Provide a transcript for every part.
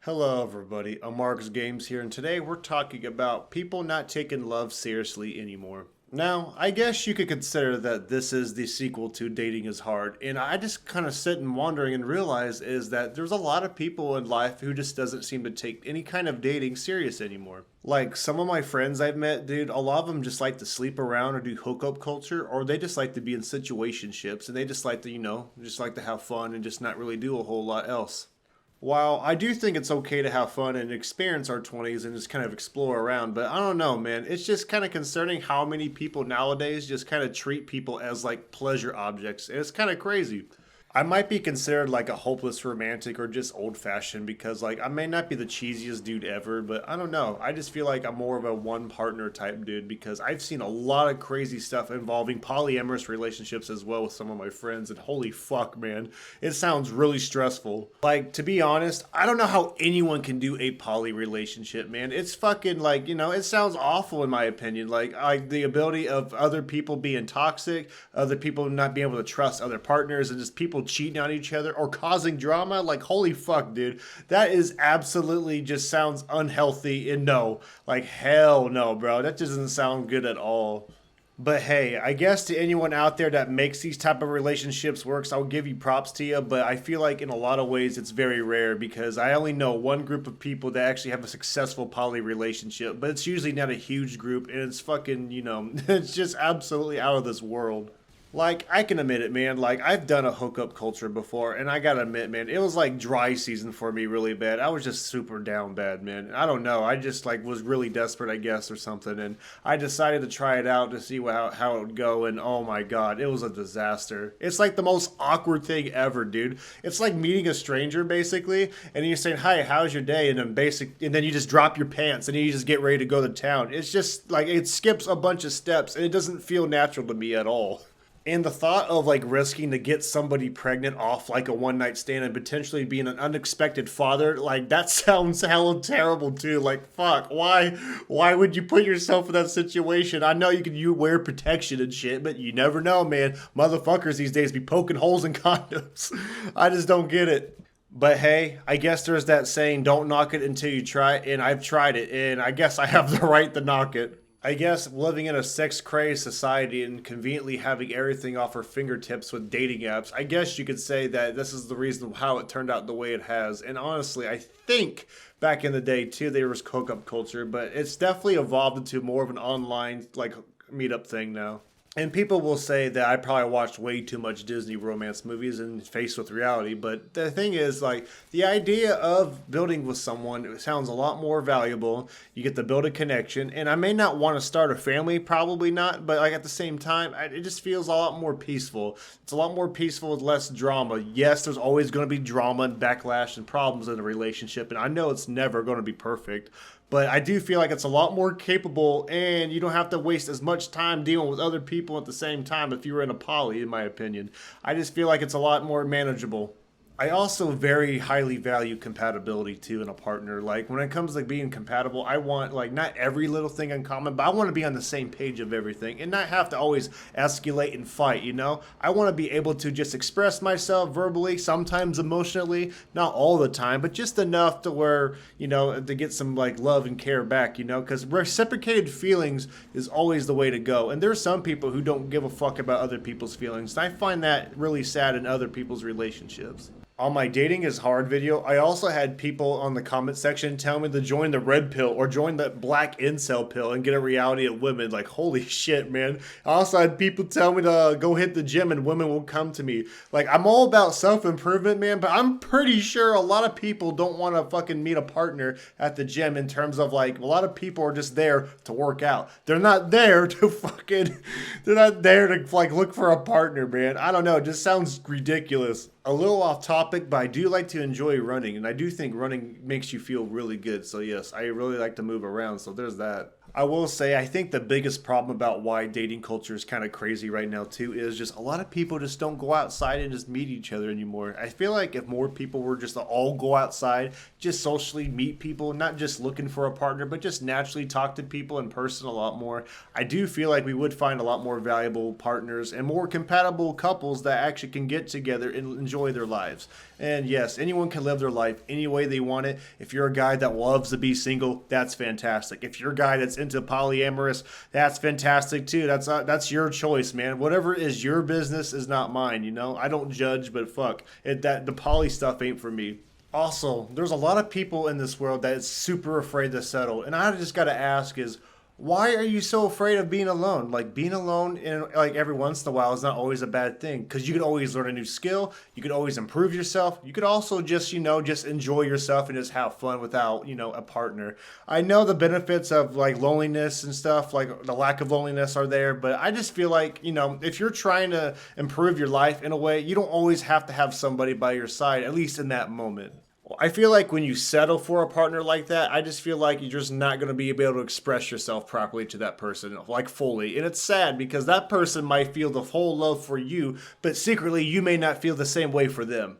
Hello, everybody. Mark's Games here, and today we're talking about people not taking love seriously anymore. Now, I guess you could consider that this is the sequel to Dating is Hard, and I just kind of sit and wondering and realize is that there's a lot of people in life who just doesn't seem to take any kind of dating serious anymore. Like some of my friends I've met, dude, a lot of them just like to sleep around or do hookup culture, or they just like to be in situationships, and they just like to, just like to have fun and just not really do a whole lot else. While I do think it's okay to have fun and experience our 20s and just kind of explore around, but I don't know, man. It's just kind of concerning how many people nowadays just kind of treat people as like pleasure objects. And it's kind of crazy. I might be considered like a hopeless romantic or just old fashioned because like I may not be the cheesiest dude ever, but I don't know. I just feel like I'm more of a one partner type dude because I've seen a lot of crazy stuff involving polyamorous relationships as well with some of my friends, and holy fuck, man, it sounds really stressful. Like, to be honest, I don't know how anyone can do a poly relationship, man. It's fucking like, it sounds awful in my opinion. Like the ability of other people being toxic, other people not being able to trust other partners, and just people cheating on each other or causing drama. Like, holy fuck, dude. That is absolutely just sounds unhealthy, and no. Like, hell no, bro. That just doesn't sound good at all. But hey, I guess to anyone out there that makes these type of relationships works, I'll give you props to you. But I feel like in a lot of ways it's very rare because I only know one group of people that actually have a successful poly relationship. But it's usually not a huge group, and it's fucking, it's just absolutely out of this world. Like, I can admit it, man. Like, I've done a hookup culture before, and I gotta admit, man, it was like dry season for me really bad. I was just super down bad, man. I don't know. I just, like, was really desperate, I guess, or something. And I decided to try it out to see how it would go, and oh my god, it was a disaster. It's like the most awkward thing ever, dude. It's like meeting a stranger, basically, and you're saying, hi, how's your day? And then you just drop your pants, and you just get ready to go to town. It's just, like, it skips a bunch of steps, and it doesn't feel natural to me at all. And the thought of like risking to get somebody pregnant off like a one night stand and potentially being an unexpected father, like that sounds hella terrible too. Like fuck, why would you put yourself in that situation? I know you wear protection and shit, but you never know, man. Motherfuckers these days be poking holes in condoms. I just don't get it. But hey, I guess there's that saying, don't knock it until you try it, and I've tried it, and I guess I have the right to knock it. I guess living in a sex crazed society and conveniently having everything off our fingertips with dating apps, I guess you could say that this is the reason how it turned out the way it has. And honestly, I think back in the day too, there was hookup culture, but it's definitely evolved into more of an online like meetup thing now. And people will say that I probably watched way too much Disney romance movies and faced with reality. But the thing is, like, the idea of building with someone it sounds a lot more valuable. You get to build a connection. And I may not want to start a family, probably not. But, like, at the same time, it just feels a lot more peaceful. It's a lot more peaceful with less drama. Yes, there's always going to be drama and backlash and problems in a relationship. And I know it's never going to be perfect. But I do feel like it's a lot more capable, and you don't have to waste as much time dealing with other people at the same time if you were in a poly, in my opinion. I just feel like it's a lot more manageable. I also very highly value compatibility too in a partner. Like when it comes to being compatible, I want like not every little thing in common, but I want to be on the same page of everything and not have to always escalate and fight, you know? I want to be able to just express myself verbally, sometimes emotionally, not all the time, but just enough to where, to get some like love and care back, because reciprocated feelings is always the way to go. And there's some people who don't give a fuck about other people's feelings. And I find that really sad in other people's relationships. On my dating is hard video, I also had people on the comment section tell me to join the red pill or join the black incel pill and get a reality of women. Like, holy shit, man. I also had people tell me to go hit the gym and women will come to me. Like, I'm all about self-improvement, man, but I'm pretty sure a lot of people don't want to fucking meet a partner at the gym in terms of, like, a lot of people are just there to work out. They're not there to fucking, they're not there to, like, look for a partner, man. I don't know. It just sounds ridiculous. A little off topic, but I do like to enjoy running, and I do think running makes you feel really good. So yes, I really like to move around. So there's that. I will say, I think the biggest problem about why dating culture is kind of crazy right now, too, is just a lot of people just don't go outside and just meet each other anymore. I feel like if more people were just to all go outside, just socially meet people, not just looking for a partner, but just naturally talk to people in person a lot more, I do feel like we would find a lot more valuable partners and more compatible couples that actually can get together and enjoy their lives. And yes, anyone can live their life any way they want it. If you're a guy that loves to be single, that's fantastic. If you're a guy that's into polyamorous, that's fantastic too. That's your choice, man. Whatever is your business is not mine. You know, I don't judge, but fuck it. That the poly stuff ain't for me. Also, there's a lot of people in this world that is super afraid to settle, and I just gotta ask is why are you so afraid of being alone? Like being alone in like every once in a while is not always a bad thing because you could always learn a new skill. You could always improve yourself. You could also just, just enjoy yourself and just have fun without, a partner. I know the benefits of like loneliness and stuff, like the lack of loneliness are there, but I just feel like, if you're trying to improve your life in a way, you don't always have to have somebody by your side, at least in that moment. I feel like when you settle for a partner like that, I just feel like you're just not going to be able to express yourself properly to that person, like fully. And it's sad because that person might feel the whole love for you, but secretly you may not feel the same way for them.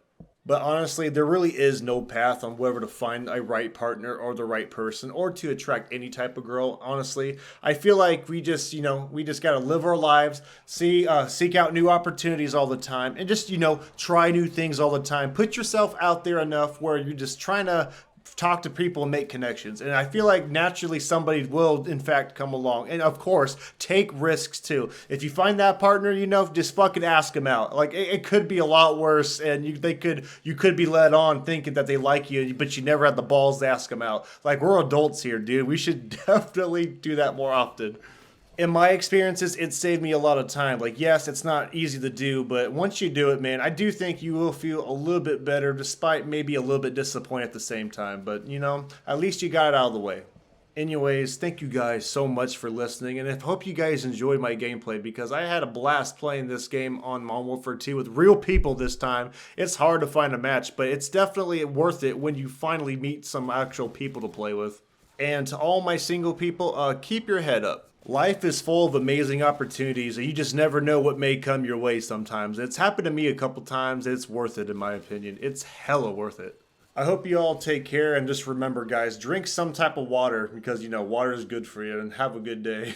But honestly, there really is no path on whether to find a right partner or the right person or to attract any type of girl. Honestly, I feel like we just got to live our lives, seek out new opportunities all the time, and just, try new things all the time. Put yourself out there enough where you're just trying to talk to people and make connections. And I feel like naturally somebody will in fact come along. And of course, take risks too. If you find that partner, just fucking ask them out. Like it could be a lot worse and you could be led on thinking that they like you, but you never had the balls to ask them out. Like we're adults here, dude. We should definitely do that more often. In my experiences, it saved me a lot of time. Like, yes, it's not easy to do, but once you do it, man, I do think you will feel a little bit better, despite maybe a little bit disappointed at the same time. But, at least you got it out of the way. Anyways, thank you guys so much for listening, and I hope you guys enjoyed my gameplay because I had a blast playing this game on Modern Warfare 2 with real people this time. It's hard to find a match, but it's definitely worth it when you finally meet some actual people to play with. And to all my single people, keep your head up. Life is full of amazing opportunities, and you just never know what may come your way sometimes. It's happened to me a couple times. It's worth it, in my opinion. It's hella worth it. I hope you all take care, and just remember, guys, drink some type of water because, water is good for you, and have a good day.